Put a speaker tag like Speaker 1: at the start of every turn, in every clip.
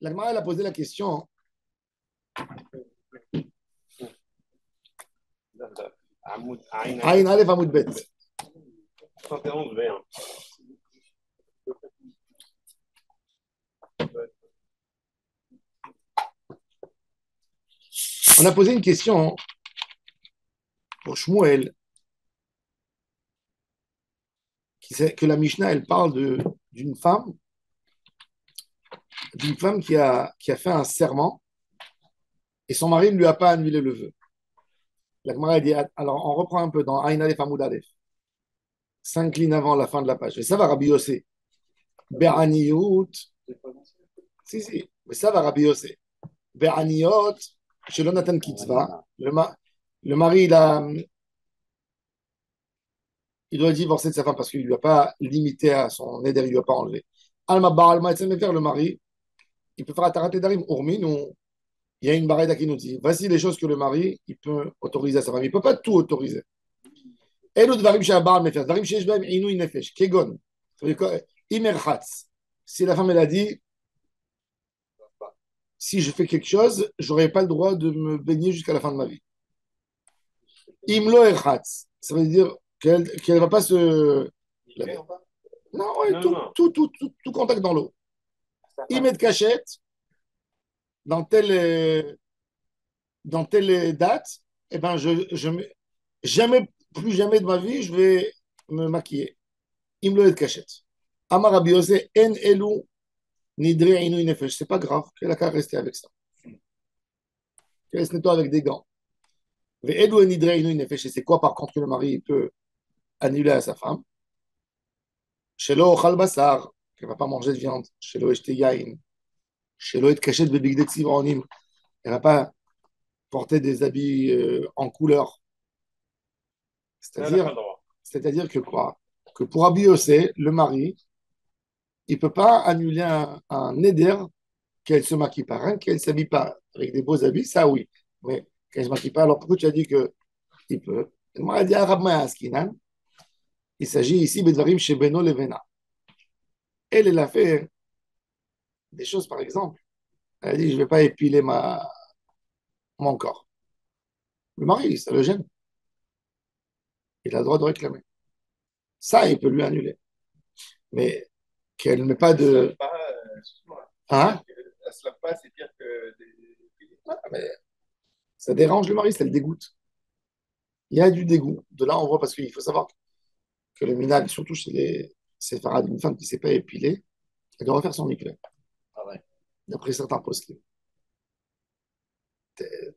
Speaker 1: La Gemara, elle a posé la question. Aïn Aleph Hamoud Bet.
Speaker 2: 71 V1.
Speaker 1: On a posé une question pour Shmuel, que la Mishnah, elle parle d'une femme qui a fait un serment et son mari ne lui a pas annulé le vœu. La Gemara dit, alors on reprend un peu dans Aïn Aleph Hamoud Aleph, 5 lignes avant la fin de la page. Et ça va Rabbi Yossé. Be'aniyut. Si, mais ça va Rabbi Yossé. Be'aniyot, chez Lonatan Kitzva. Le mari, il doit divorcer de sa femme parce qu'il ne lui a pas limité à son éder, il ne lui a pas enlevé. Alma Ba'alma et le mari, il peut faire Ataraté Darim, Urmin, ou il y a une barrette qui nous dit voici les choses que le mari il peut autoriser à sa femme. Il ne peut pas tout autoriser. Et l'autre Darim chez Abal, mais faire Darim chez Shbem, Inou Nefesh, Kegon, Imerhatz. Si la femme, elle a dit si je fais quelque chose, je n'aurai pas le droit de me baigner jusqu'à la fin de ma vie. Imlo Erhatz, ça veut dire qu'elle ne va pas se. Non, ouais, tout contact dans l'eau. Il met de cachette dans telle date, eh ben jamais, plus jamais de ma vie, je vais me maquiller. Il me le de cachette. Amar Rabbi Yosef, en elu nidre inu nefesh. C'est pas grave, qu'elle a qu'à rester avec ça. Qu'elle se nettoie avec des gants. Ve elu nidre inu nefesh. Et c'est quoi par contre que le mari peut annuler à sa femme? Shelo ochal basar, qu'elle ne va pas manger de viande. Shelo eshte yain. Shelo et cachette bebig de tzivronim. Elle ne va pas porter des habits en couleur. C'est-à-dire que quoi? Que pour Rabbi Yossé, le mari, il ne peut pas annuler un éder qu'elle ne se maquille pas. Rien qu'elle ne s'habille pas avec des beaux habits, ça oui. Mais qu'elle ne se maquille pas, alors pourquoi tu as dit qu'il peut? Moi, elle dit Arab Askinan. Il s'agit ici Bedvarim chez Beno Levena. Elle a fait des choses, par exemple. Elle a dit je ne vais pas épiler mon corps. Le mari, ça le gêne. Il a le droit de réclamer. Ça, il peut lui annuler. Mais qu'elle ne met pas de. Hein?
Speaker 2: Elle se lave pas, c'est pire que
Speaker 1: Ah, mais ça dérange le mari, ça le dégoûte. Il y a du dégoût. De là, on voit, parce qu'il faut savoir que le minag, surtout chez les séfarades, une femme qui ne s'est pas épilée, elle doit refaire son mikveh.
Speaker 2: Ah ouais.
Speaker 1: D'après certains postes.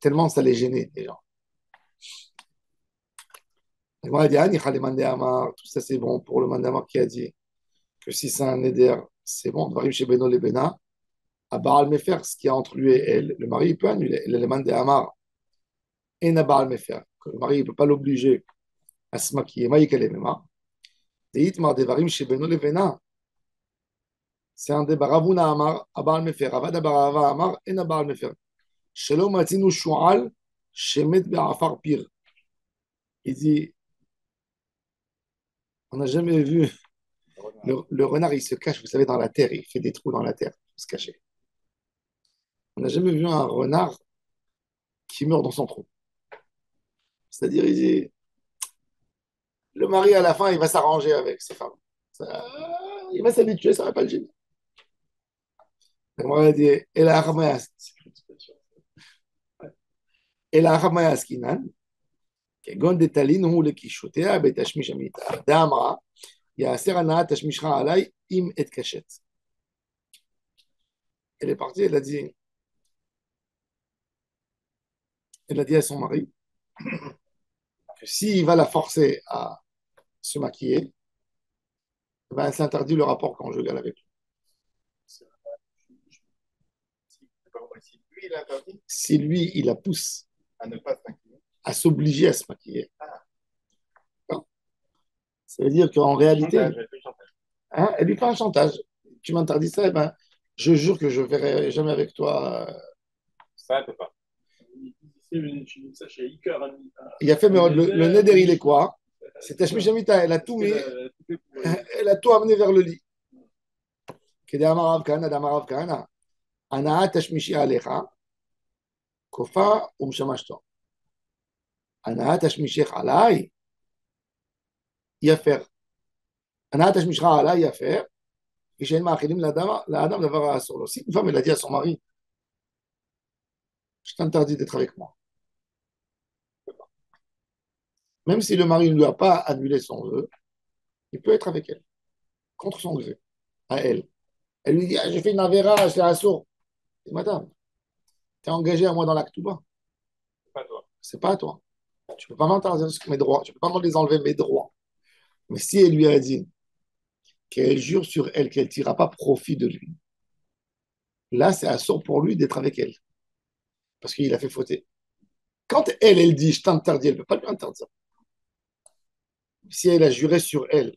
Speaker 1: Tellement ça les gênait, les gens. Et moi, elle dit, Ani Khalemande Amar, tout ça c'est bon pour le mandamar qui a dit que si c'est un éder, c'est bon, Dvarim chez Beno le Bena, à Baal Mefer, ce qu'il y a entre lui et elle, le mari il peut annuler. L'élément de Amar, et n'a Baal Mefer, que le mari ne peut pas l'obliger à se maquiller. Maïk Elemema, Deitmar Devarim chez Beno le Bena, c'est un débat. Ravuna Amar, à Baal Mefer, Avada Barava Amar, et n'a Baal Mefer. Shalom Matinu Shual, Shemet Be'afar Pir. Il dit, on n'a jamais vu le renard, il se cache, vous savez, dans la terre, il fait des trous dans la terre pour se cacher. On n'a jamais vu un renard qui meurt dans son trou. C'est-à-dire, il dit, le mari, à la fin, il va s'arranger avec sa femme. Il va s'habituer, ça ne va pas le gêner. On va dire, et la Hamayaskinan, כגון דתלין הוא לקישותיה בתשמיש המיטה. דאמרה, יעשר הנאה תשמישך עליי אם אתקשט. Elle est partie, elle a dit à son mari que s'il va la forcer à se maquiller, ben, elle s'interdit le rapport conjugal avec lui. Si lui, il la pousse
Speaker 2: à ne pas se maquiller,
Speaker 1: à s'obliger à se maquiller, ça veut dire qu'en réalité, hein, elle lui fait un chantage. Tu m'interdis ça, eh ben, je jure que je ne verrai jamais avec toi.
Speaker 2: ça, elle peut pas.
Speaker 1: Il a fait, mais le neder, il est quoi? C'est Tashmish Amita, elle a tout mis, elle a tout amené vers le lit. Kedamarav Kahana, Damarav Kahana. Anaa tashmishi alecha, kofa umshamashto. Anaa tashmishech alai, yafer. Anaa tashmishcha alai, yafer. Kishen ma'achilim l'adam davar asur lo. Si une femme, elle a dit à son mari, je t'interdis d'être avec moi. Même si le mari ne lui a pas annulé son vœu, il peut être avec elle, contre son gré, à elle. Elle lui dit, ah, j'ai fait une avéra, c'est assour. Madame, tu es engagé à moi dans l'acte ou pas?
Speaker 2: C'est pas toi.
Speaker 1: C'est pas à toi. Tu peux pas m'interdire mes droits, tu peux pas me les enlever mes droits. Mais si elle lui a dit qu'elle jure sur elle qu'elle ne tirera pas profit de lui, là, c'est assour pour lui d'être avec elle, parce qu'il a fait fauter. Quand elle dit, je t'interdis, elle ne peut pas lui interdire. Si elle a juré sur elle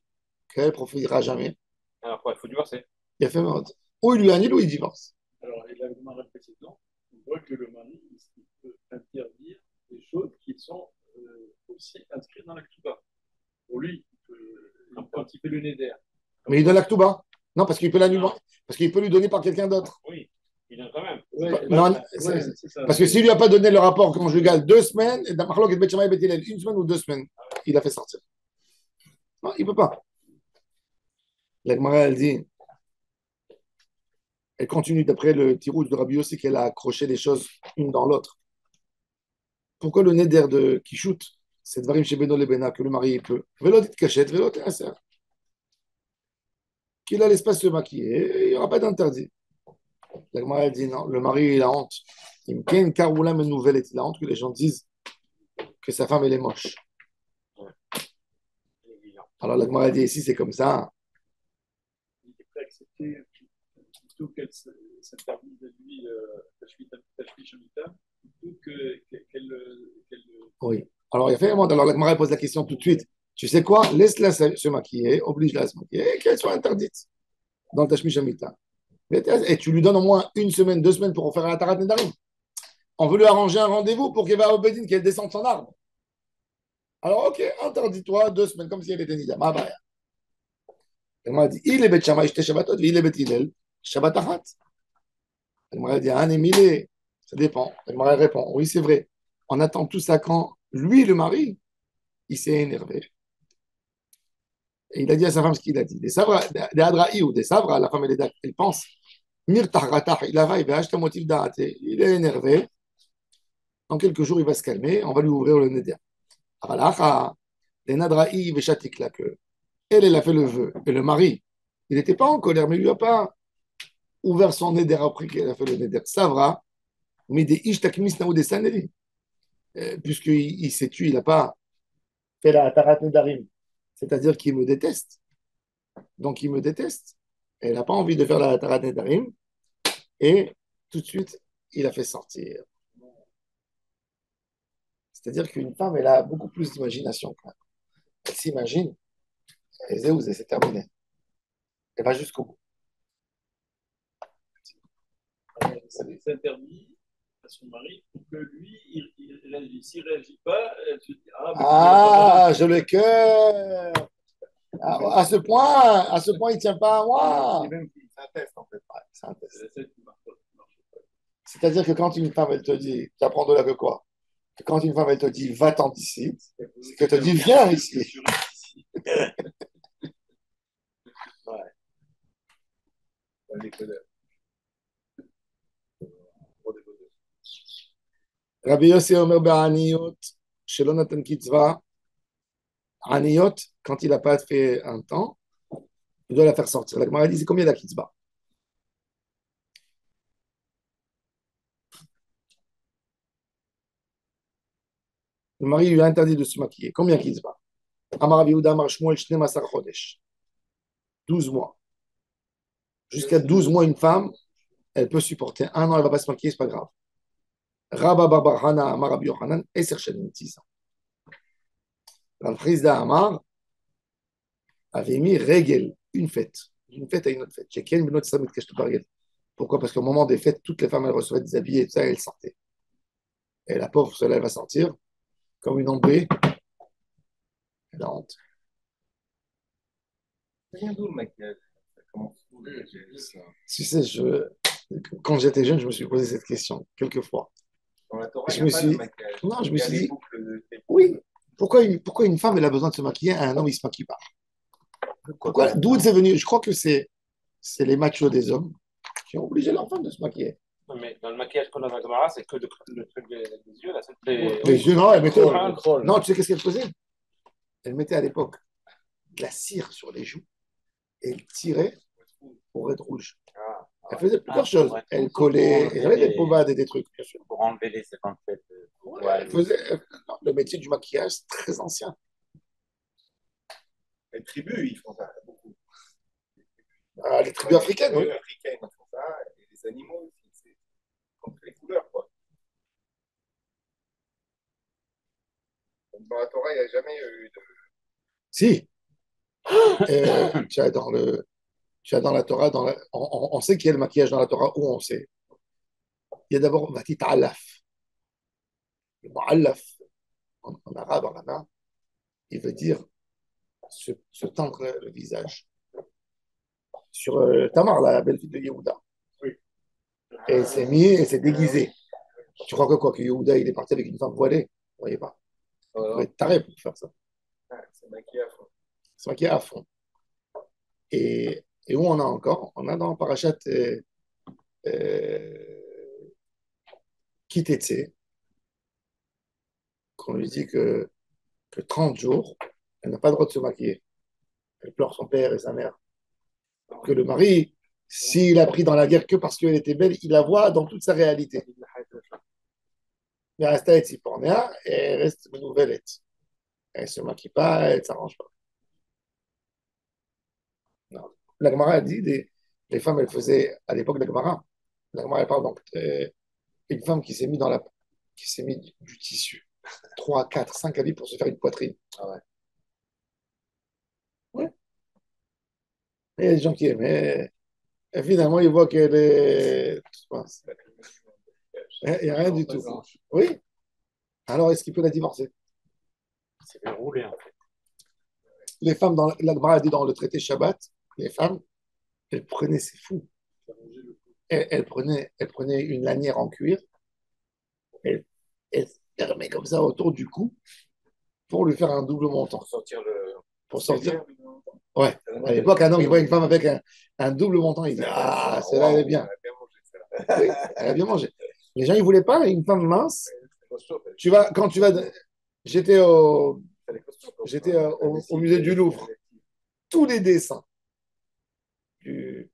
Speaker 1: qu'elle ne profitera jamais,
Speaker 2: Alors quoi, il faut divorcer.
Speaker 1: il a fait merde. Ou il lui annule ou il divorce.
Speaker 3: Alors, et la demande précédente, on voit que le mari il peut interdire des choses qui sont aussi inscrites dans la Ktuba. Pour lui, quand il fait le neder.
Speaker 1: Mais il donne l'acte ou pas? Non, parce qu'il peut l'annuler. Parce qu'il peut lui donner par quelqu'un d'autre.
Speaker 2: Oui, il donne quand même.
Speaker 3: Ouais,
Speaker 1: Non,
Speaker 3: c'est ça.
Speaker 1: parce que s'il lui a pas donné le rapport conjugal 2 semaines, et Marloc et Bet Shammai et Bet Hillel, 1 semaine ou 2 semaines, il a fait sortir. Non, il ne peut pas. La Gemara, elle dit, elle continue d'après le tirouz de Rabbi Yossi qu'elle a accroché les choses une dans l'autre. Pourquoi le neder de Kishut, c'est Dvarim chez Beno Lebena, que le mari il peut. Vélo dit cachette, vélo t'es qu'il a l'espace de se maquiller, il n'y aura pas d'interdit. La Gemara, elle dit non, le mari, il a honte. Il me ken karoula une nouvelle, il a honte que les gens disent que sa femme, elle est moche. Alors la Gemara, elle dit ici, c'est comme ça.
Speaker 3: Il est prêt à accepter plutôt qu'elle s'interdise à lui Tashmi Shamitam, plutôt qu'elle.
Speaker 1: Oui. Alors, il y a fait alors la Gemara pose la question tout de suite. Tu sais quoi? Laisse-la se maquiller, oblige-la à se maquiller, et qu'elle soit interdite dans le Tashmish Hamita. Et tu lui donnes au moins 1 semaine, 2 semaines pour faire la Tarat Nedarim. On veut lui arranger un rendez-vous pour qu'elle va au Bedin, qu'elle descende son arbre. Alors, ok, interdis-toi 2 semaines, comme si elle était Nida. Ma baya. Elle m'a dit, il est Bet Shammai, j'étais Shabbatot, il est Bet Hillel, Shabbat Achat. Elle m'a dit, un Émilé, ça dépend. Elle m'a répondu, oui, c'est vrai. On attend tout ça quand lui, le mari, il s'est énervé. Et il a dit à sa femme ce qu'il a dit. Des sabra, des adraï ou des sabra, la femme, elle pense, Mir tahratah, il a va, il va acheter un motif d'arrêter. Il est énervé. Dans quelques jours, il va se calmer. On va lui ouvrir le neder. Avalacha, des nadraï, veshatik, là, que elle a fait le vœu. Et le mari, il n'était pas en colère, mais il lui a pas ouvert son neder après qu'elle a fait le neder. Savra, mais des ishtakmis naou des saneli. Puisqu'il s'est tué, il n'a pas fait la tarat nedarim. C'est-à-dire qu'il me déteste. Donc, il me déteste. Elle n'a pas envie de faire la tarat nedarim. Et tout de suite, il a fait sortir. C'est-à-dire qu'une femme, elle a beaucoup plus d'imagination. Elle s'imagine, et c'est terminé. Elle va jusqu'au bout.
Speaker 3: C'est interdit à son mari pour que lui, s'il ne réagit pas, elle se dit ah, mais
Speaker 1: Ah, je le cœur. À ce point, il ne tient pas à moi.
Speaker 2: C'est un test en fait.
Speaker 1: Ouais, c'est un test.
Speaker 3: c'est celle qui marche pas.
Speaker 1: C'est-à-dire que quand une femme, elle te dit, tu apprends de là que quoi? Que quand une femme, elle te dit, va-t'en d'ici, c'est qu'elle te dit, viens ici.
Speaker 2: Ouais. Les codeurs. Pour des codeurs.
Speaker 1: Rabbi Yossi Omer Ba'aniyot, Shelo Natan Kitzva, Aniyot, quand il n'a pas fait un temps, il doit la faire sortir. La Gemara dit, c'est combien la Kitzva? Le mari lui a interdit de se maquiller. Combien Kitzva? Amar Rabbi Yehuda Amar Shmuel Shnei Masar Chodesh. 12 mois. Jusqu'à 12 mois, une femme, elle peut supporter. Un an, elle ne va pas se maquiller, c'est pas grave. Rabba Bar Hana Amar Rabbi Yochanan, Eser Shanim, 10 ans. La Frisda Amar avait mis Regel, une fête. D'une fête à une autre fête. Shekel Benot Samit Kashtu Pargel. Pourquoi? Parce qu'au moment des fêtes, toutes les femmes, elles recevaient des habits et tout ça, elles sortaient. Et la pauvre, celle-là, elle va sortir comme une ombrée. Elle a honte.
Speaker 2: Ça vient d'où le maquillage? Ça commence où?
Speaker 1: Tu sais, Quand j'étais jeune, je me suis posé cette question quelques fois.
Speaker 2: Dans la Torah, il
Speaker 1: Je
Speaker 2: n'y a
Speaker 1: me
Speaker 2: pas de
Speaker 1: suis,
Speaker 2: maquillage.
Speaker 1: non, je me
Speaker 2: Il y a
Speaker 1: suis
Speaker 2: les
Speaker 1: dit,
Speaker 2: boucles de
Speaker 1: oui, pourquoi une femme, elle a besoin de se maquiller, un homme, il se maquille pas?
Speaker 4: Pourquoi
Speaker 1: Pourquoi,
Speaker 4: pas?
Speaker 1: d'où
Speaker 4: Non.
Speaker 1: c'est venu? Je crois que c'est les machos des hommes qui ont obligé leurs femmes de se maquiller.
Speaker 4: Non, mais dans le maquillage qu'on a dans la Gemara, c'est que le truc des yeux, là, c'est les...
Speaker 1: Les yeux, non, elle mettait,
Speaker 3: Le crawl.
Speaker 1: non, tu sais qu'est-ce qu'elle faisait? Elle mettait à l'époque de la cire sur les joues et elle tirait pour être rouge.
Speaker 4: Ah,
Speaker 1: Elle faisait plusieurs
Speaker 4: pour
Speaker 1: choses.
Speaker 4: être
Speaker 1: Elle
Speaker 4: rouge,
Speaker 1: collait,
Speaker 4: pour
Speaker 1: elle
Speaker 4: enlever
Speaker 1: avait des
Speaker 4: les...
Speaker 1: pommades et des trucs, bien sûr.
Speaker 4: pour enlever les 57
Speaker 1: Ouais,
Speaker 4: poils.
Speaker 1: elle faisait, non, le métier du maquillage, c'est très ancien.
Speaker 2: Les tribus, ils font ça beaucoup.
Speaker 1: Ah, les tribus africaines, oui.
Speaker 2: Les africaines, ils font ça. Et les animaux aussi. C'est contre les couleurs, quoi. Donc, dans la Torah, il n'y a jamais eu de.
Speaker 1: Si, tu as dans la Torah, on sait qu'il y a le maquillage dans la Torah, où on sait. Il y a d'abord Vatit Alaf. Le mot Alaf, en arabe, en arabe, il veut dire se teindre le visage. Sur Tamar, la belle-fille de Yehuda.
Speaker 3: Oui.
Speaker 1: Et elle s'est mise, elle s'est déguisée. Tu crois que quoi, que Yehuda, il est parti avec une femme voilée? Vous voyez pas. Il faut être taré pour faire ça.
Speaker 2: C'est maquillé à fond.
Speaker 1: C'est maquillé à fond. Et où on a encore? On a dans Parashat Kitetse, qu'on lui dit que 30 jours, elle n'a pas le droit de se maquiller. Elle pleure son père et sa mère. Que le mari, s'il a pris dans la guerre que parce qu'elle était belle, il la voit dans toute sa réalité. Mais elle reste à être Pornéa et elle reste une nouvelle. Elle ne se maquille pas, elle ne s'arrange pas. Non. La Gemara a dit, les femmes, elles faisaient, à l'époque de la Gemara, elle parle donc une femme qui s'est mis du tissu, 3, 4, 5 habits pour se faire une poitrine.
Speaker 2: Ah ouais.
Speaker 1: Ouais. Et il y a des gens qui aimaient. Et finalement, ils voient qu'elle est. Il n'y a rien du tout. Oui. Alors, est-ce qu'il peut la divorcer?
Speaker 4: C'est verrouillé, en fait.
Speaker 1: Les femmes, dans la Gemara a dit dans le traité Shabbat, les femmes, elles prenaient, c'est fou, elles prenaient une lanière en cuir, elles fermaient comme ça autour du cou pour lui faire un double montant.
Speaker 2: Pour sortir le.
Speaker 1: Pour sortir. Ouais. À l'époque, un homme, il voit une femme avec un double montant, il dit ah, celle-là, elle est bien.
Speaker 2: Elle a bien mangé, celle-là.
Speaker 1: Oui, elle a bien mangé. Les gens, ils ne voulaient pas une femme mince. Tu vas, quand tu vas. J'étais au musée du Louvre. Tous les dessins du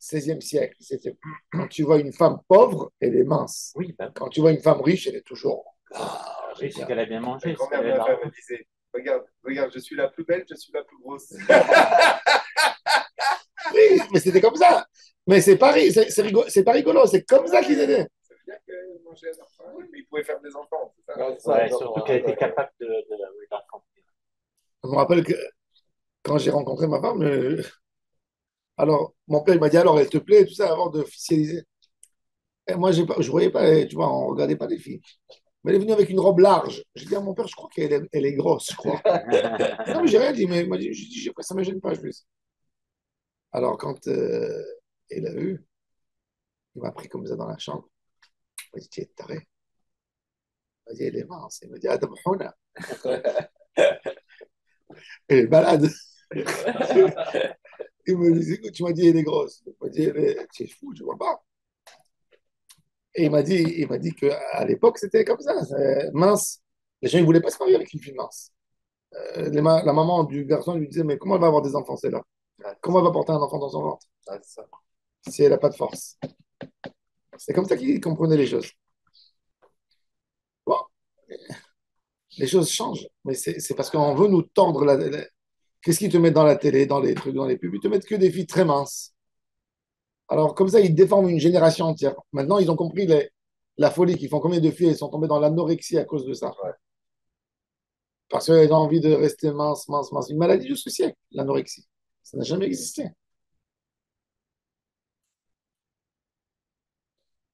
Speaker 1: XVIe siècle, c'était quand tu vois une femme pauvre, elle est mince.
Speaker 4: Oui, bah,
Speaker 1: Quand tu vois une femme riche, elle est toujours.
Speaker 4: oui, c'est qu'elle a bien mangé.
Speaker 2: Ma grand-mère,
Speaker 4: c'est qu'elle a
Speaker 2: ma femme
Speaker 4: l'argent.
Speaker 2: me disait regarde, je suis la plus belle, je suis la plus grosse.
Speaker 1: Oui, mais c'était comme ça. Mais c'est pas, c'est pas rigolo, c'est comme ça qu'ils étaient.
Speaker 2: Ça veut dire qu'elle mangeait à leur faim, mais ils pouvaient faire des enfants, c'est ça?
Speaker 4: Ouais, surtout qu'elle était capable oui, d'enfant.
Speaker 1: Je me rappelle que quand j'ai rencontré ma femme, alors mon père il m'a dit alors elle te plaît, tout ça, avant d'officialiser. Et moi, je voyais pas, tu vois, on regardait pas les filles. Mais elle est venue avec une robe large. J'ai dit à mon père, je crois elle est grosse, je crois. Non, mais j'ai rien dit, mais il m'a dit, j'ai dit, ça ne me gêne pas, je lui ai dit. Alors, quand elle a eu, il m'a pris comme ça dans la chambre. Il m'a dit, tu es taré. Il m'a dit, elle est mince. Il m'a dit, Adam Houna. Elle est malade. Il me dit, écoute, tu m'as dit, elle est grosse. Il m'a dit, tu es fou, je ne vois pas. Et il m'a dit qu'à l'époque, c'était comme ça, mince. Les gens ne voulaient pas se marier avec une fille mince. La maman du garçon lui disait, mais comment elle va avoir des enfants, celle-là? Comment elle va porter un enfant dans son ventre si elle n'a pas de force? C'est comme ça qu'ils comprenaient les choses. Bon, les choses changent, mais c'est parce qu'on veut nous tordre Qu'est-ce qu'ils te mettent dans la télé, dans les trucs, dans les pubs? Ils te mettent que des filles très minces. Alors, comme ça, ils déforment une génération entière. Maintenant, ils ont compris la folie qu'ils font. Combien de filles elles sont tombées dans l'anorexie à cause de ça?
Speaker 2: Ouais.
Speaker 1: Parce qu'elles ont envie de rester minces, minces, minces. Une maladie du siècle, l'anorexie. Ça n'a jamais existé.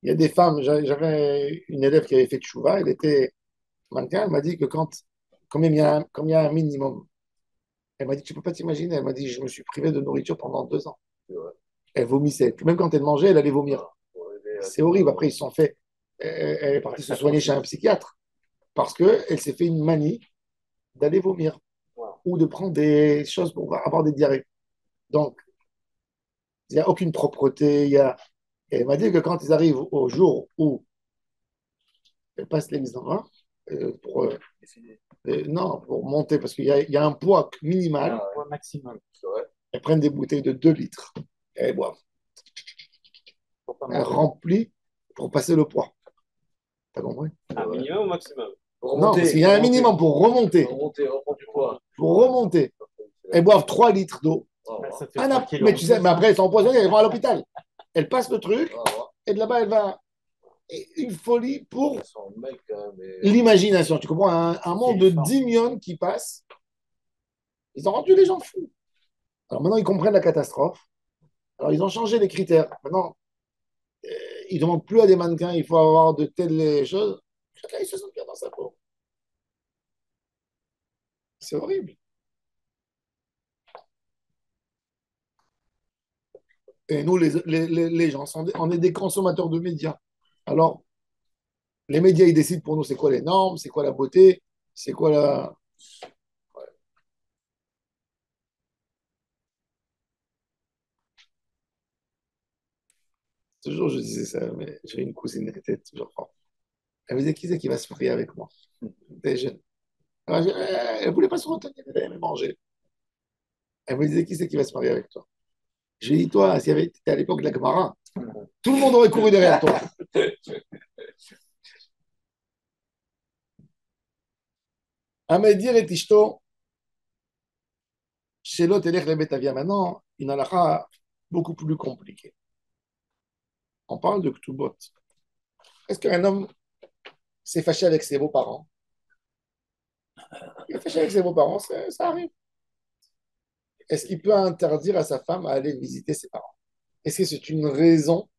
Speaker 1: Il y a des femmes, j'avais une élève qui avait fait tchouva, elle était mannequin, elle m'a dit que comme il y a un minimum, elle m'a dit, tu ne peux pas t'imaginer, elle m'a dit, je me suis privé de nourriture pendant 2 ans. Elle vomissait. Même quand elle mangeait, elle allait vomir. C'est horrible. Après, ils se sont fait. Elle est partie se soigner chez un psychiatre parce qu'elle s'est fait une manie d'aller vomir
Speaker 4: Wow.
Speaker 1: ou de prendre des choses pour avoir des diarrhées. Donc, il n'y a aucune propreté. Et elle m'a dit que quand ils arrivent au jour où elle passe l'examen, pour, non, pour monter, parce qu'il y a un poids minimal,
Speaker 4: Poids maximum.
Speaker 2: C'est vrai.
Speaker 1: elles prennent des bouteilles de 2 litres et elles boivent.
Speaker 4: Faut pas
Speaker 1: Elles
Speaker 4: manger.
Speaker 1: remplissent pour passer le poids. T'as compris?
Speaker 4: Un minimum ou maximum?
Speaker 1: Non, parce qu'il y a un minimum pour remonter.
Speaker 2: Reprendre du poids.
Speaker 1: Pour remonter. Elles boivent 3 litres d'eau.
Speaker 4: Ça fait
Speaker 1: Ah
Speaker 4: 3
Speaker 1: non,
Speaker 4: kilos
Speaker 1: mais
Speaker 4: en
Speaker 1: tu sais,
Speaker 4: plus.
Speaker 1: mais après, elles sont empoisonnées, elles vont à l'hôpital. Elles passent le truc, et de là-bas, elle va. Une folie pour
Speaker 2: Ils sont mecs, hein, mais.
Speaker 1: l'imagination. Tu comprends? Un monde de 10 millions qui passe. Ils ont rendu les gens fous. Alors maintenant, ils comprennent la catastrophe. Alors, ils ont changé les critères. Maintenant, ils ne demandent plus à des mannequins, il faut avoir de telles choses. Chacun, il se sent bien dans sa peau. C'est horrible. Et nous, les gens, on est des consommateurs de médias. Alors, les médias, ils décident pour nous c'est quoi les normes, c'est quoi la beauté, c'est quoi la. Toujours, je disais ça, mais j'ai une cousine qui était toujours forte. Elle me disait qui c'est qui va se marier avec moi? Des jeunes. Alors, elle ne voulait pas se retenir, elle aimait manger. Elle me disait qui c'est qui va se marier avec toi? Je lui ai dit, toi, si tu étais à l'époque de la Gemara, tout le monde aurait couru derrière toi. Amedir et Tishto, chez l'autre, Elech le Betavia. Maintenant, une halakha beaucoup plus compliquée. On parle de Ktubot. Est-ce qu'un homme s'est fâché avec ses beaux-parents? Il est fâché avec ses beaux-parents, ça arrive. Est-ce qu'il peut interdire à sa femme à aller visiter ses parents? Est-ce que c'est une raison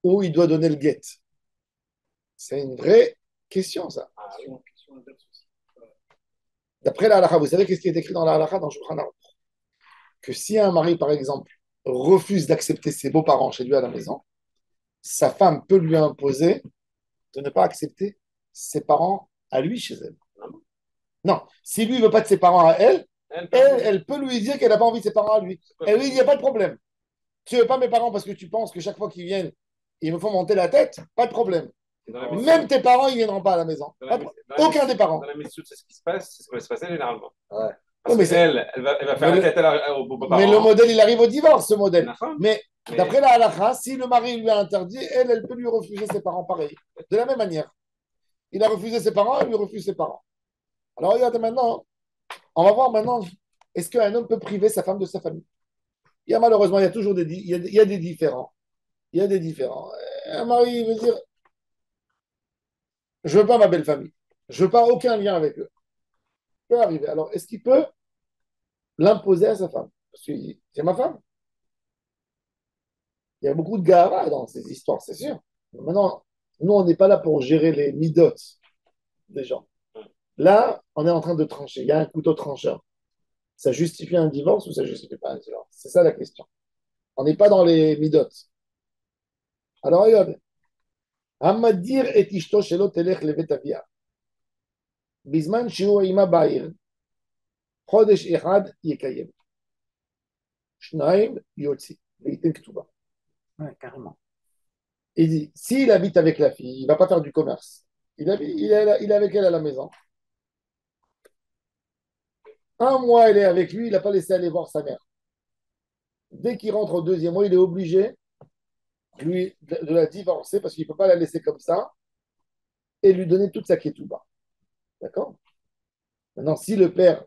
Speaker 1: où il doit donner le guet? C'est une vraie question, ça. D'après la halakha, vous savez qu'est-ce qui est écrit dans la halakha dans Shulchan Aruch? Que si un mari, par exemple, refuse d'accepter ses beaux-parents chez lui à la maison, sa femme peut lui imposer de ne pas accepter ses parents à lui chez elle. Non, si lui ne veut pas de ses parents à elle, elle peut lui dire qu'elle n'a pas envie de ses parents à lui. Et oui, il n'y a pas de problème. Tu ne veux pas mes parents parce que tu penses que chaque fois qu'ils viennent, ils me font monter la tête, pas de problème. Même tes parents, ils ne viendront pas à la maison. Aucun des parents.
Speaker 4: Dans la mission, c'est ce qui se passe, c'est ce qui va se passer généralement.
Speaker 2: Ouais.
Speaker 4: Parce
Speaker 1: Oui,
Speaker 4: elle va faire la tête aux beaux-parents.
Speaker 1: Mais le modèle, il arrive au divorce, ce modèle. Mais
Speaker 4: Mais-
Speaker 1: d'après la halakha, si le mari lui a interdit, elle peut lui refuser ses parents pareil. De la même manière. Il a refusé ses parents, elle lui refuse ses parents. Alors regardez maintenant, on va voir maintenant, est-ce qu'un homme peut priver sa femme de sa famille? Il y a malheureusement, il y a toujours il y a des différents. Il y a des différents. Un mari veut dire, je veux pas ma belle famille. Je veux pas aucun lien avec eux. Ça peut arriver. Alors, est-ce qu'il peut l'imposer à sa femme? Parce que c'est ma femme. Il y a beaucoup de gara dans ces histoires, c'est sûr. Maintenant, nous, on n'est pas là pour gérer les midot des gens. Là, on est en train de trancher. Il y a un couteau trancheur. Ça justifie un divorce ou ça justifie pas un divorce? C'est ça la question. On n'est pas dans les midot. Alors, regarde. Amadir et ishto shelo telech levet avia. Bizman shiu ima ba'ir. Chodesh echad yekayem. Shnaim yotzi. Veitin ktuba.
Speaker 4: Ouais, carrément.
Speaker 1: Il dit, s'il habite avec la fille, il ne va pas faire du commerce. Il est avec elle à la maison. Un mois, elle est avec lui, il n'a pas laissé aller voir sa mère. Dès qu'il rentre au deuxième mois, il est obligé de la divorcer parce qu'il ne peut pas la laisser comme ça et lui donner toute sa ketouba. D'accord? Maintenant, si le père,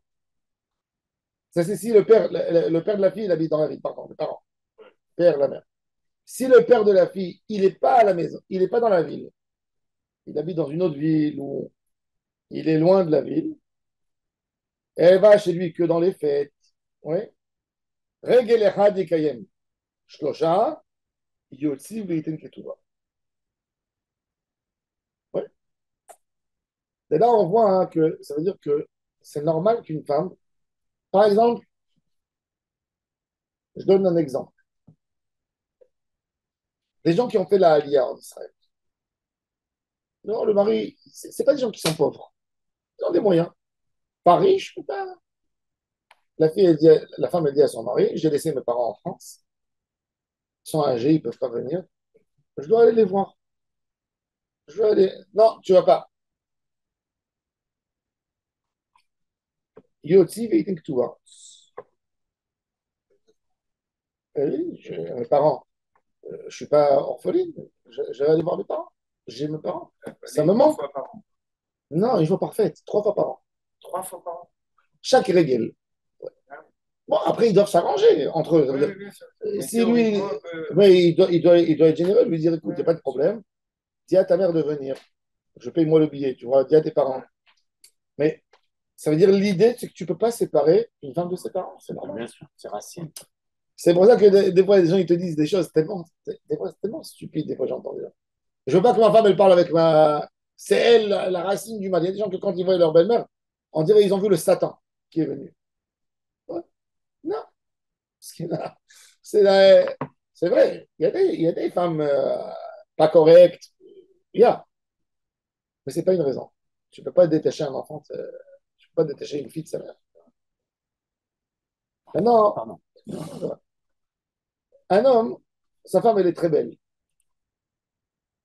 Speaker 1: ça c'est si le père de la fille, il habite dans la ville, pardon, les parents, père, la mère. Si le père de la fille, il n'est pas à la maison, il n'est pas dans la ville, il habite dans une autre ville ou il est loin de la ville, elle va chez lui que dans les fêtes. Oui. Regel echad yekayem. Shlosha, yotzi veitin ketouba. Oui. Et là, on voit hein, que ça veut dire que c'est normal qu'une femme, par exemple, je donne un exemple. Les gens qui ont fait la Aliyah en Israël. Non, le mari, c'est pas des gens qui sont pauvres. Ils ont des moyens. Pas riches, mais pas. La femme, elle dit à son mari, j'ai laissé mes parents en France. Ils sont âgés, ils ne peuvent pas venir. Je dois aller les voir. Je dois aller. Non, tu vas pas. Yotzi Veitin Ktuva. Mes parents, je ne suis pas orpheline. Je vais aller voir mes parents. J'ai mes parents. Ça me manque.
Speaker 2: 3 fois par an.
Speaker 1: Non, une fois parfaite, 3 fois par an.
Speaker 2: 3 fois par an.
Speaker 1: Chaque règle. Bon, après, ils doivent s'arranger entre eux. Ça veut
Speaker 2: Oui,
Speaker 1: dire,
Speaker 2: bien sûr.
Speaker 1: si lui, mais il doit être généreux, lui dire, écoute, il n'y a pas de problème. Dis à ta mère de venir. Je paye moi le billet, tu vois, dis à tes parents. Mais ça veut dire l'idée, c'est que tu ne peux pas séparer une femme de ses parents. C'est normal.
Speaker 4: Bien sûr, c'est racine.
Speaker 1: C'est pour ça que des fois, les gens ils te disent des choses tellement, des fois, c'est tellement stupide, des fois, j'entends dire. Je veux pas que ma femme, elle parle avec ma. C'est elle, la racine du mal. Il y a des gens que quand ils voient leur belle-mère, on dirait qu'ils ont vu le Satan qui est venu. Ouais. Non. Parce que là, C'est c'est vrai. Il y a des femmes pas correctes. Il y a. Mais c'est pas une raison. Tu peux pas détacher un enfant. Tu peux pas détacher une fille de sa mère. Maintenant,
Speaker 4: Pardon.
Speaker 1: un homme, sa femme, elle est très belle.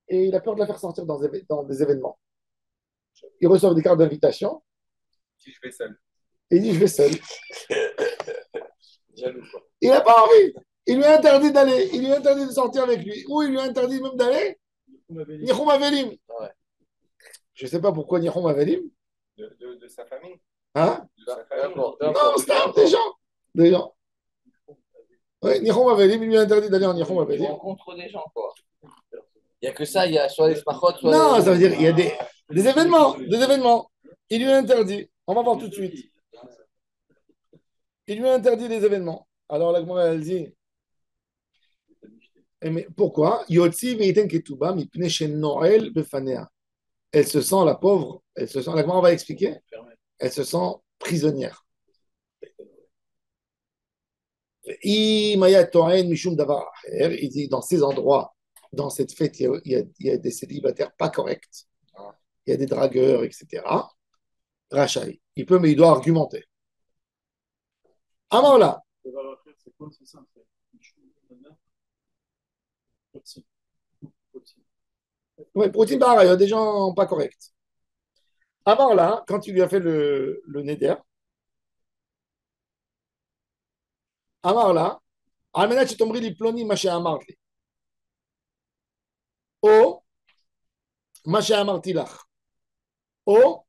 Speaker 1: Et il a peur de la faire sortir dans des événements. Il reçoit des cartes d'invitation
Speaker 2: Si je vais seul.
Speaker 1: et il dit je vais seul.
Speaker 2: Jaloux, quoi.
Speaker 1: Il n'a pas envie. Il lui a interdit d'aller. Il lui a interdit de sortir avec lui. Ou il lui a interdit même d'aller. Nichum Avelim.
Speaker 2: Ouais.
Speaker 1: Je ne sais pas pourquoi Nichum Avelim.
Speaker 2: De sa famille.
Speaker 1: Hein?
Speaker 2: De sa famille.
Speaker 1: Non, c'est des gens. Des gens. Oui, Nichum Avelim, il lui a interdit d'aller en Nichum
Speaker 5: Tu
Speaker 1: Avelim.
Speaker 5: rencontres des gens, quoi. Il n'y a que ça, il y a soit les smachot, soit
Speaker 1: Non,
Speaker 5: les...
Speaker 1: ça veut dire il y a des événements. Des événements. Il lui a interdit. On va voir tout de suite. Il lui a interdit les événements. Alors la Gemara, elle dit mais pourquoi? Yotzi veiten ketuba mipne shenoel befanea. Elle se sent, la pauvre, elle se sent, la Gemara va expliquer, elle se sent prisonnière. Il dit dans ces endroits, dans cette fête, il y a des célibataires pas corrects, il y a des dragueurs, etc. Rachai. Il peut, mais il doit argumenter. Avant là,
Speaker 3: C'est quoi, c'est ça?
Speaker 1: ouais, Poutine, pareil, il y a des gens pas corrects. Avant là, quand il lui a fait le neder, אמר לה, על מנת שתאמרי לי פלוני מה שאמרת לי, או מה שאמרתי לך, או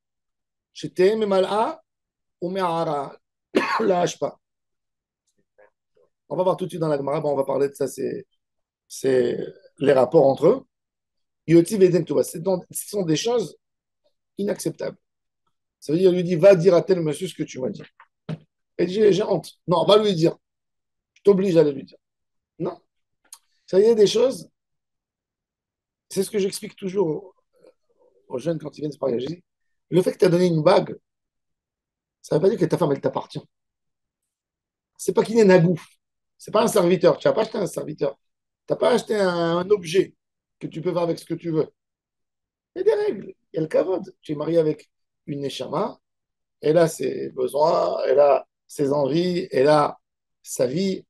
Speaker 1: שתהיה ממלאה ומערה להשפעה. On va voir tout de suite dans la Gemara, on va parler de ça, c'est les rapports entre eux. Yoti Veden Touba, ce sont des choses inacceptables. Ça veut dire, il lui dit, va dire à tel monsieur ce que tu m'as dit. Elle dit, j'ai honte. Non, va lui dire. Je t'oblige à aller lui dire. Non. Ça y est, des choses, c'est ce que j'explique toujours aux jeunes quand ils viennent se marier. Je dis, le fait que tu as donné une bague, ça ne veut pas dire que ta femme, elle t'appartient. C'est pas qu'il est nagou. C'est pas un serviteur. Tu n'as pas acheté un serviteur. Tu n'as pas acheté un objet que tu peux faire avec ce que tu veux. Il y a des règles. Il y a le kavod. Tu es marié avec une neshama. Elle a ses besoins, elle a ses envies, elle a sa vie,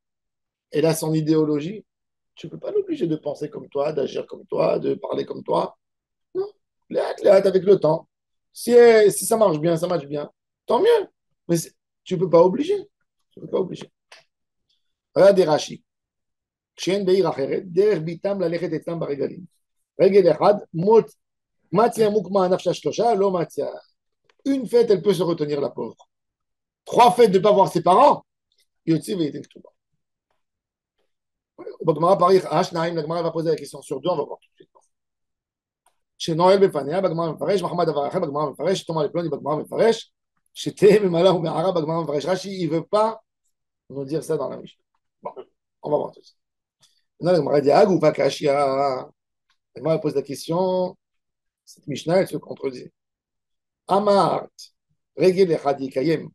Speaker 1: elle a son idéologie. Tu ne peux pas l'obliger de penser comme toi, d'agir comme toi, de parler comme toi. Non. Les hâte avec le temps. Si ça marche bien, ça marche bien. Tant mieux. Mais tu ne peux pas obliger. Tu ne peux pas obliger. Regarde Rashi. כשאין בעיר אחרת, דרך ביתם ללכת אצלם ברגלים. רגל אחד, מציה מוקמה נפשה שלושה, לא מציה. Une fête, elle peut se retenir, la pauvre. 3 fêtes de ne pas voir ses parents, Yotzi ve'etin ktuba. Bagmara parir, Ashnaim, la Gemara va poser la question sur 2, on va voir tout de suite. Chez Noël בפניה, בגמרא מפרש, מחמד דבר אחר, בגמרא מפרש, תאמר לפלוני, בגמרא מפרש, שתהא ממלאה ומערה, בגמרא מפרש. Rashi, il ne veut pas nous dire ça dans la Mishnah. Bon, on va voir tout de suite. Maintenant, la Gemara dit, Agoufa Kashia. La Gemara pose la question, cette Mishnah, elle se contredit. Amart, Regel Echad Yikayem,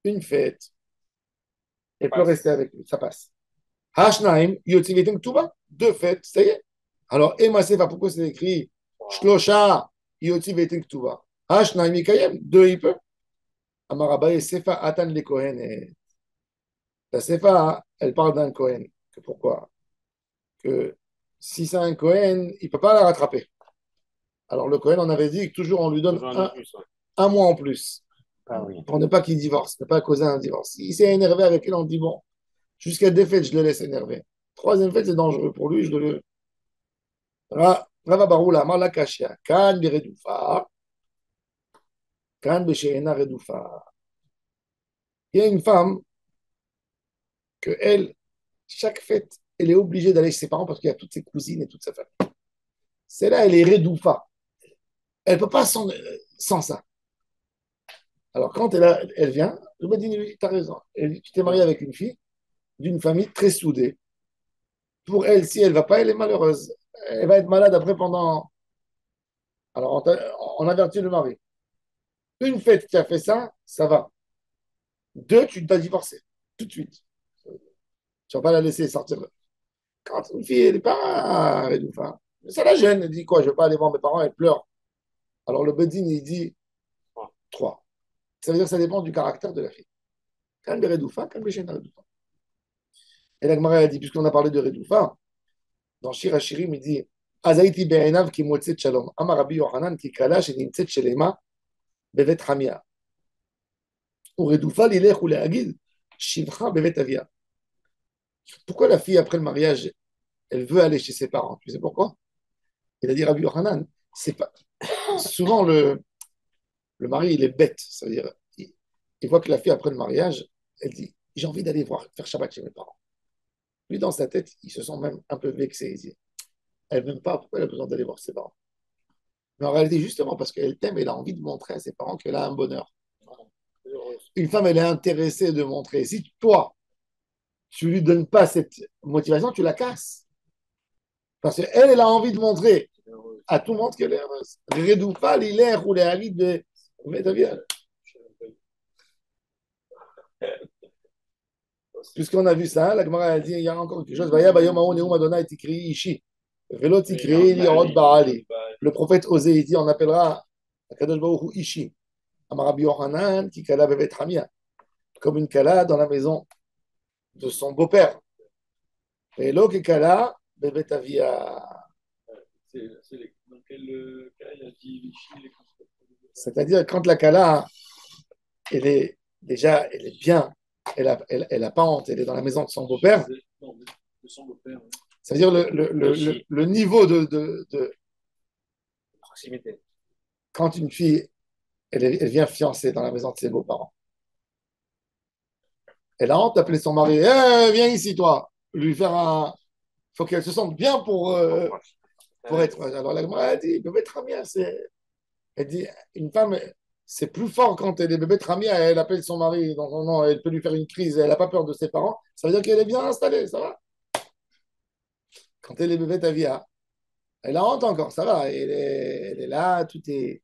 Speaker 1: une fête, elle peut rester avec lui, ça passe. Hashnaim, Yotzivetim Ktuba. Deux fêtes, ça y est. Alors, Ema Sefa, pourquoi c'est écrit Shlosha, Yotzivetim Ktuba? Hashnaim, Mikayem, deux, il peut. Amarabaye, Sefa, Atan le Kohen. La Sefa, elle parle d'un Kohen. Pourquoi? Que si c'est un Kohen, il ne peut pas la rattraper. Alors, le Kohen, on avait dit que toujours on lui donne un mois en plus.
Speaker 4: Ah oui.
Speaker 1: Pour ne pas qu'il divorce, ne pas causer un divorce. S'il s'est énervé avec elle, on dit bon, jusqu'à deux fêtes, je le laisse énerver. Troisième fête, c'est dangereux pour lui, je le. Rava Baroula, Marla Kashia, Kan Beredoufa, Kan Besheena Redoufa. Il y a une femme que elle, chaque fête, elle est obligée d'aller chez ses parents parce qu'il y a toutes ses cousines et toute sa famille. Celle-là, elle est Redoufa. Elle ne peut pas sans ça. Alors, quand elle vient, je me dis, oui, tu as raison. Elle dit, tu t'es marié avec une fille d'une famille très soudée. Pour elle, si elle ne va pas, elle est malheureuse. Elle va être malade après pendant. Alors, on avertit le mari. Une fête qui a fait ça, ça va. Deux, tu dois divorcer. Tout de suite. Tu ne vas pas la laisser sortir. Quand une fille, elle n'est pas. Enfin, ça la gêne. Elle dit quoi? Je ne veux pas aller voir mes parents, elle pleure. Alors, le Bedin, il dit trois. Ça veut dire que ça dépend du caractère de la fille. Quand elle Redoufa, quand elle Redoufa. Et la Gemara a dit, puisqu'on a parlé de Redoufa, dans Shir Hashirim, il dit Azaiti be'enav ki motzet shalom. Amar Rabbi Yochanan ki kala shenimtzet shelema bevet hamia. Uredoufa lilech ou le'agid shivcha bevet avia. Pourquoi la fille, après le mariage, elle veut aller chez ses parents? Tu sais pourquoi? Il a dit Rabbi Yochanan, c'est pas. Souvent, le mari, il est bête. C'est-à-dire, il voit que la fille, après le mariage, elle dit j'ai envie d'aller faire Shabbat chez mes parents. Lui, dans sa tête, il se sent même un peu vexé. Il dit elle n'aime pas, pourquoi elle a besoin d'aller voir ses parents? Mais en réalité, justement, parce qu'elle t'aime, elle a envie de montrer à ses parents qu'elle a un bonheur. Une femme, elle est intéressée de montrer. Si toi, tu lui donnes pas cette motivation, tu la casses. Parce qu'elle, elle a envie de montrer à tout le monde qu'elle est heureuse. Redoufa, l'hilaire ou les haris de. Mais t'as vu, puisqu'on a vu ça, la Gemara a dit il y a encore quelque chose. Vaya bayom haon neum Adonai tikri ishi. Velo tikri li'od ba'ali. Le prophète Osée, il dit on appellera Akadosh Baruch Hu ishi. Amar Rabbi Yochanan qui kala bevet Hamia. Comme une kala dans la maison de son beau-père. Et l'eau qui kala bevet avia.
Speaker 3: Dans quel cas il a dit Vichy,
Speaker 1: C'est-à-dire quand la kala, elle est déjà, elle est bien, elle a pas honte, elle est dans la maison de son beau-père.
Speaker 3: Non, de son beau-père.
Speaker 1: C'est-à-dire le niveau de
Speaker 4: Proximité.
Speaker 1: quand une fille, elle vient fiancée dans la maison de ses beaux-parents. Elle a honte d'appeler son mari. Viens ici, toi. Lui faire un. Il faut qu'elle se sente bien pour être. Alors la Gemara a dit bébé Tramia, c'est. Elle dit une femme, c'est plus fort quand elle est bébé Tramia, elle appelle son mari dans son nom, elle peut lui faire une crise, elle n'a pas peur de ses parents. Ça veut dire qu'elle est bien installée, ça va. Quand elle est bébé Tavia, elle a honte encore, ça va. Elle est là, tout est.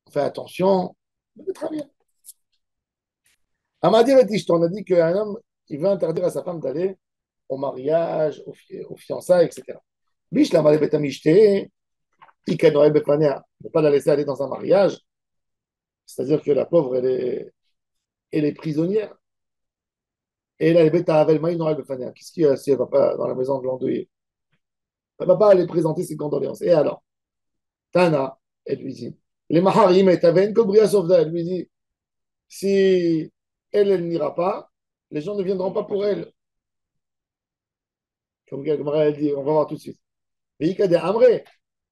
Speaker 1: On fait attention. Bébé Tramia. Amadir et Ishto, on a dit qu'un homme, il veut interdire à sa femme d'aller au mariage, aux fiançailles, etc. Bish la malé betamishte, ikanoel bepanea. Ne pas la laisser aller dans un mariage. C'est-à-dire que la pauvre, elle est prisonnière. Et elle est bête à Avel Maï Noël bepanea. Qu'est-ce qu'il y a si elle ne va pas dans la maison de l'endeuillé? Elle ne va pas aller présenter ses condoléances. Et alors, Tana, elle lui dit, les Maharim et Taven, Kobria Sofda, elle lui dit, si elle n'ira pas, les gens ne viendront pas pour elle. Comme elle dit, on va voir tout de suite. Mais il y a des Amré,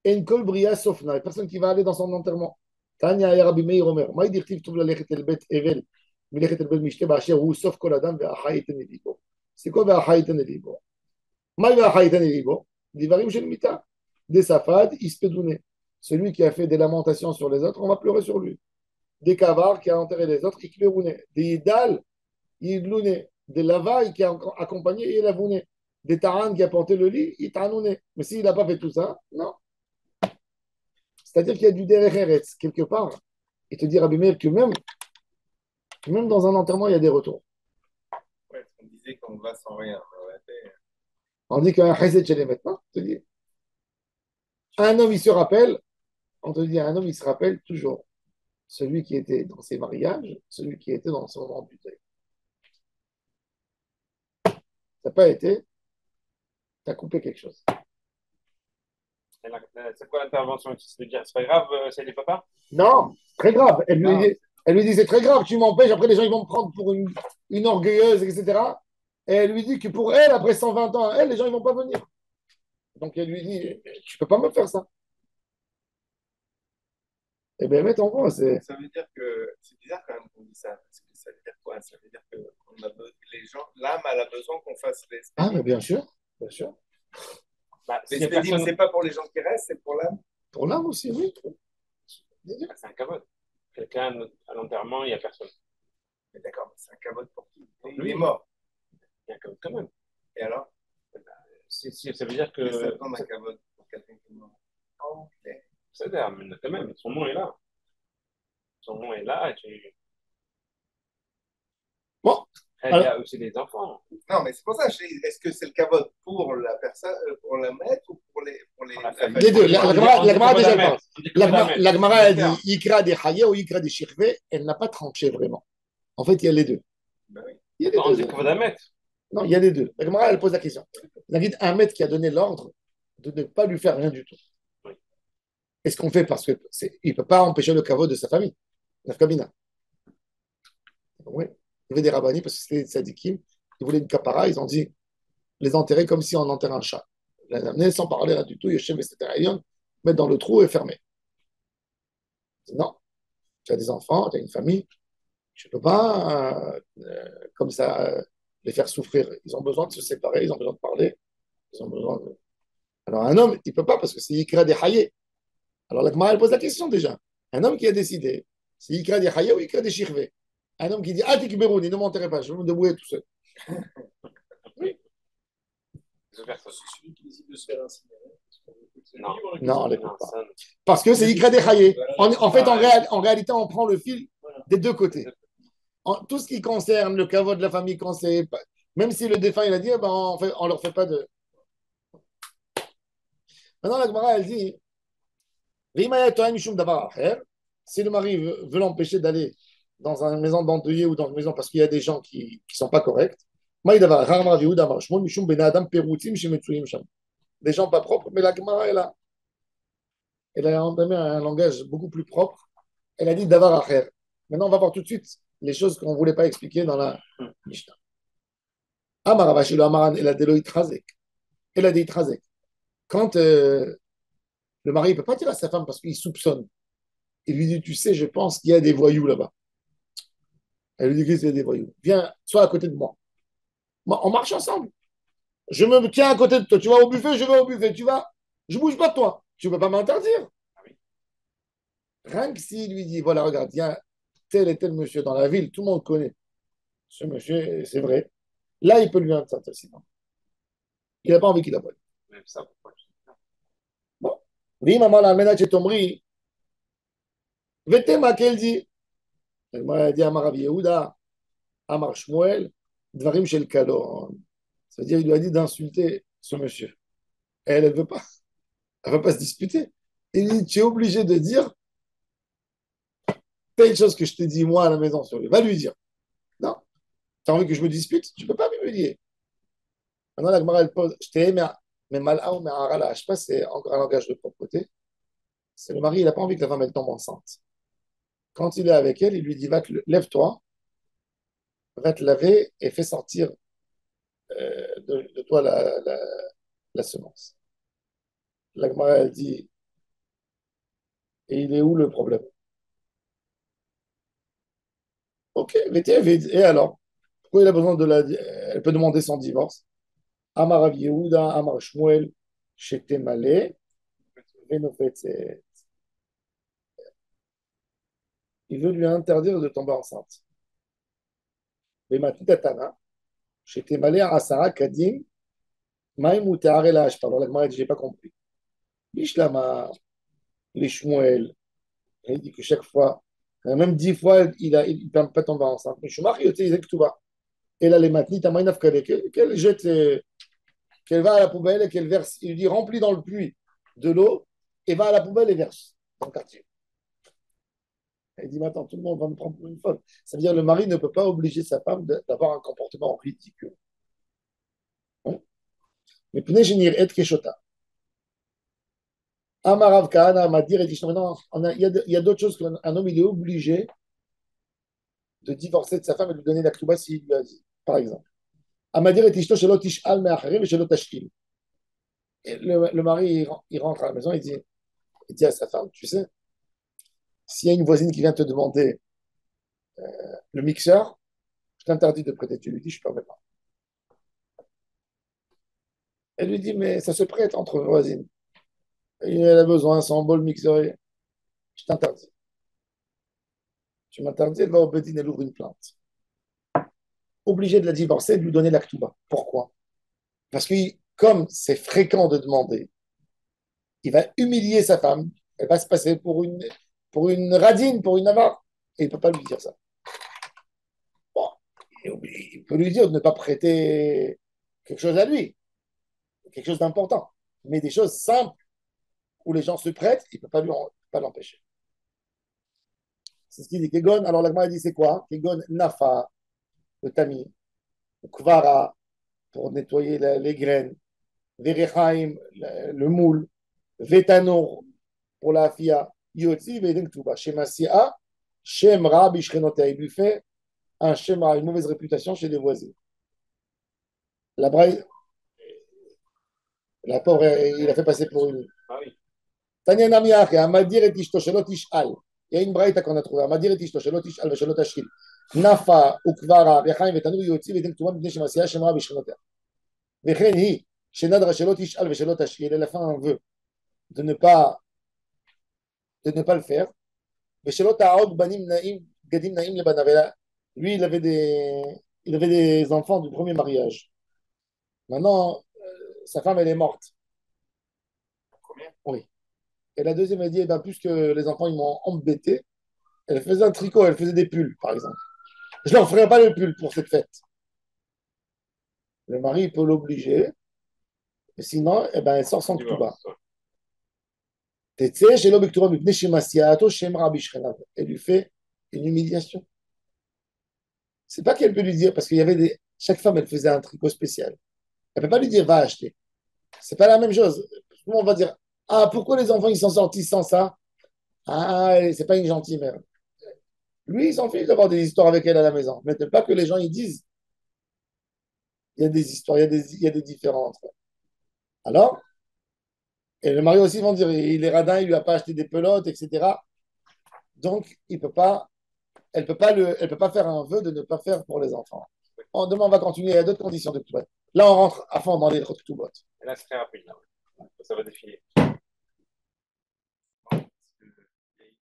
Speaker 1: en kol bria sofna, personne qui va aller dans son enterrement. Tanya ya Rabbi Meir Omer, ma yidirtiv tov lalechet el bet evel, milechet el bet mishte ba'asher hu sof kol adam ve'achayiten elibo. C'est quoi ve'achayiten elibo? Ma ve'achayiten elibo? Divarim shel mita. Des safad, ispedouné. Celui qui a fait des lamentations sur les autres, on va pleurer sur lui. Des cavars qui a enterré les autres, iklerouné. Des idal, yidlouné. Des lavailles qui a accompagné, yelavouné. Des taran qui a porté le lit, itanouné. Mais s'il n'a pas fait tout ça, non. C'est-à-dire qu'il y a du derech eretz quelque part. Et te dire, Rabbi Meir, que même dans un enterrement, il y a des retours.
Speaker 2: Ouais, on disait qu'on va sans rien. Ouais,
Speaker 1: On dit qu'un chesed chez les maintenant, on te dit, un homme, il se rappelle, on te dit, un homme, il se rappelle toujours celui qui était dans ses mariages, celui qui était dans son moment du deuil. Ça n'a pas été, tu as coupé quelque chose.
Speaker 4: C'est quoi l'intervention? C'est de dire, c'est pas grave, c'est les papas?
Speaker 1: Non, très grave.
Speaker 2: Non.
Speaker 1: Elle lui dit, c'est très grave, tu m'empêches, après les gens ils vont me prendre pour une orgueilleuse, etc. Et elle lui dit que pour elle, après 120 ans, elle, les gens ils vont pas venir. Donc elle lui dit, tu peux pas me faire ça. Eh bien, en gros, c'est.
Speaker 2: Ça veut dire que c'est bizarre quand même qu'on dit ça. Parce que ça veut dire quoi? Ça veut dire que les gens, l'âme, elle a besoin qu'on fasse les
Speaker 1: Ah, mais bien sûr, bien sûr.
Speaker 4: Bah,
Speaker 2: Les
Speaker 4: s'il y a
Speaker 2: spédimes,
Speaker 4: personne,
Speaker 2: c'est pas pour les gens qui restent, c'est pour l'âme.
Speaker 1: Pour l'âme aussi, oui.
Speaker 4: c'est un cavode. Quelqu'un à l'enterrement, il n'y a personne.
Speaker 2: Mais d'accord, mais c'est un cabote pour qui? Il
Speaker 4: Oui.
Speaker 2: est mort.
Speaker 4: Il y a un cavode quand même.
Speaker 2: Et alors?
Speaker 4: Ça veut dire que.
Speaker 2: Qu'est-ce que ça prend un cabote pour quelqu'un qui est mort? Oh, ok.
Speaker 4: Ça veut dire, mais quand même, son nom est là. Son nom est là et tu.
Speaker 1: Bon,
Speaker 4: Il y a aussi des enfants.
Speaker 2: Non, mais c'est pour ça, est-ce que c'est le cabote pour la personne, pour la maître ou pour
Speaker 4: Pour
Speaker 2: la
Speaker 4: la famille.
Speaker 1: les deux. La Gemara déjà
Speaker 4: Gemara,
Speaker 1: parle. La Gemara, elle dit Ikra des Haye ou Ikra des Shirve. Elle n'a pas tranché vraiment. En fait, il y a les deux.
Speaker 2: Ben oui.
Speaker 1: Il y a les
Speaker 4: On
Speaker 1: deux.
Speaker 4: dit qu'il faut la mettre.
Speaker 1: Non, il y a les deux. La Gemara, elle pose la question. La guide, un maître qui a donné l'ordre de ne pas lui faire rien du tout.
Speaker 4: Oui.
Speaker 1: Qu'est-ce qu'on fait? Parce qu'il ne peut pas empêcher le caveau de sa famille. Nafkamina. Oui. Il y avait des rabbinis parce que c'était des tzadikim. Ils voulaient une capara. Ils ont dit les enterrer comme si on enterrait un chat. Les amener sans parler là du tout. Yeshem, etc. Mettre dans le trou et fermer. Non. Tu as des enfants, tu as une famille. Tu ne peux pas, comme ça, les faire souffrir. Ils ont besoin de se séparer, ils ont besoin de parler. Ils ont besoin de... Alors, un homme, il ne peut pas parce que c'est Ikra des Haye. Alors, la Gemara, elle pose la question déjà. Un homme qui a décidé, c'est Ikra des Haye ou Ikra des Shirve. Un homme qui dit ah, Tikberouni, ne m'enterrez pas, je vais me débrouiller tout seul. Oui.
Speaker 4: C'est personne.
Speaker 3: C'est celui qui décide de se faire incinérer.
Speaker 4: Non.
Speaker 1: Non, on ne l'écoute
Speaker 4: Non,
Speaker 1: pas.
Speaker 4: ça, non.
Speaker 1: Parce que c'est Ikra des Haye. En fait, en réalité, on prend le fil des deux côtés. Tout ce qui concerne le caveau de la famille, quand c'est, même si le défunt il a dit, eh ben, on leur fait pas de. Maintenant, la Gemara, elle dit, si le mari veut l'empêcher d'aller dans une maison d'endeuillé ou dans une maison parce qu'il y a des gens qui ne sont pas corrects, des gens pas propres, mais la Gemara, elle a entamé un langage beaucoup plus propre. Elle a dit Davar Acher. Maintenant, on va voir tout de suite les choses qu'on ne voulait pas expliquer dans la Mishnah. Amaravashi le Amaran, elle a dit Itrazek. Elle a dit Itrazek. Quand le mari ne peut pas dire à sa femme parce qu'il soupçonne, il lui dit tu sais, je pense qu'il y a des voyous là-bas. Elle lui dit qu'il y a des voyous. Viens, sois à côté de moi. On marche ensemble. Je me tiens à côté de toi. Tu vas au buffet, je vais au buffet. Tu vas, je ne bouge pas de toi. Tu ne peux pas m'interdire. Rien que s'il lui dit voilà, regarde, il y a tel et tel monsieur dans la ville, tout le monde connaît. Ce monsieur, c'est vrai. Là, il peut lui interdire sinon. Il n'a pas envie qu'il aboie.
Speaker 4: Même ça, pourquoi?
Speaker 1: Bon. Oui, maman, la ménage est tombée. Vetema, qu'elle dit elle m'a dit Amar Rabbi Yehuda, Amar Shmuel, Dvarim Shel Kalon. C'est-à-dire, il lui a dit d'insulter ce monsieur. Et elle ne veut pas. Elle ne veut pas se disputer. Il dit tu es obligé de dire telle chose que je t'ai dit moi à la maison sur lui. Va lui dire. Non. Tu as envie que je me dispute? Tu ne peux pas m'humilier. Maintenant, la Gemara, elle pose je t'ai aimé, mais mal'a ou mais arala. Je ne sais pas si c'est encore un langage de propreté. C'est le mari, il n'a pas envie que la femme elle tombe enceinte. Quand il est avec elle, il lui dit lève-toi, va te laver et fais sortir de toi la semence. La Gemara, elle dit et il est où le problème? Ok, et alors? Pourquoi il a besoin de la. Elle peut demander son divorce. Amar Rav Yehuda, Amar Shmuel, Shetemale, Venofetzet. Il veut lui interdire de tomber enceinte. Mais maintenant, Tatana, Shetemale, Asara, Kadim, Maïm ou Teharela, je parle. La Gemara dit, j'ai pas compris. Bishlama, les Shmuel, il dit que chaque fois, même 10 fois, il ne peut pas tomber enceinte. Mais Shumach, il dit que tout va. Et là, les matnites, Amaïnaf Kale, qu'elle jette qu'elle va à la poubelle et qu'elle verse. Il lui dit remplis dans le puits de l'eau et va à la poubelle et verse dans le quartier. Elle dit maintenant tout le monde va me prendre pour une folle. Ça veut dire que le mari ne peut pas obliger sa femme d'avoir un comportement ridicule. Hein. Mais pnei génir et keshota. Amarav Kahana m'a dit, maintenant, il y a d'autres choses qu'un homme il est obligé de divorcer de sa femme et de lui donner la ktuba s'il lui a dit, par exemple. Amadir et Ishto shelo tish'al me'acharim et shelo tashkil. Et le mari, il rentre à la maison, il dit à sa femme, tu sais, s'il y a une voisine qui vient te demander le mixeur, je t'interdis de prêter. Tu lui dis, je ne permets pas. Elle lui dit, mais ça se prête entre voisines. Elle a besoin, son bol mixeur, je t'interdis. Tu m'interdis, elle va au Bedin, elle ouvre une plainte. Obligé de la divorcer, de lui donner la ktuba. Pourquoi? Parce que comme c'est fréquent de demander, il va humilier sa femme, elle va se passer pour une radine, pour une avare, et il ne peut pas lui dire ça. Bon, il peut lui dire de ne pas prêter quelque chose à lui, quelque chose d'important, mais des choses simples où les gens se prêtent, il ne peut pas l'empêcher. C'est ce qu'il dit. Kegon, alors l'agma dit c'est quoi? Kegon nafa, le tamis, le kvara, pour nettoyer les graines, verechaim, le moule, vetano, pour la fia, yotzi, veden ktuba, shemasia, shemra, bishrenota, il lui fait un shemra, une mauvaise réputation chez les voisins. La braille, la pauvre, il a fait passer pour une.
Speaker 4: Ah oui.
Speaker 1: Tanya Namiach, Amadir et Ishto, Shelo Tish'al. Il y a une braïta qu'on a trouvée. Amadir et Ishto, Shelo Tish'al, Shelo Tashkil. Nafa, Ukvara, Vechaim, Vetanu, Yotzi, Veden Ktuman, Bnei Shemasia, Shemra, Bishrenota. Vechen hi, Shenadra, Shelo Tish'al, Shelo Tashkil. Elle a fait un vœu de ne pas le faire. Shelo Ta'od, Banim Naim, Gadim Naim, le Banavela. Lui, il avait des enfants du premier mariage. Maintenant, sa femme, elle est morte.
Speaker 2: Combien?
Speaker 1: Oui. Et la deuxième, elle dit, eh ben, puisque les enfants, ils m'ont embêté, elle faisait un tricot, elle faisait des pulls, par exemple. Je ne leur ferai pas le pull pour cette fête. Le mari peut l'obliger, et sinon, eh ben, elle sort sans ktuba. Elle lui fait une humiliation. C'est pas qu'elle peut lui dire, parce qu'il y avait chaque femme, elle faisait un tricot spécial. Elle ne peut pas lui dire, va acheter. C'est pas la même chose. On va dire, ah, pourquoi les enfants, ils sont sortis sans ça? Ah, c'est pas une gentille mère. Lui, il s'en fiche d'avoir des histoires avec elle à la maison. Mais pas que les gens, ils disent, il y a des histoires, il y a des différences. Alors, et le mari aussi vont dire, il est radin, il lui a pas acheté des pelotes, etc. Donc, elle peut pas faire un vœu de ne pas faire pour les enfants. Demain, on va continuer. Il y a d'autres conditions de tout. Là, on rentre à fond dans les tout.
Speaker 4: Et là, c'est très rapide. Là. Ça va défiler.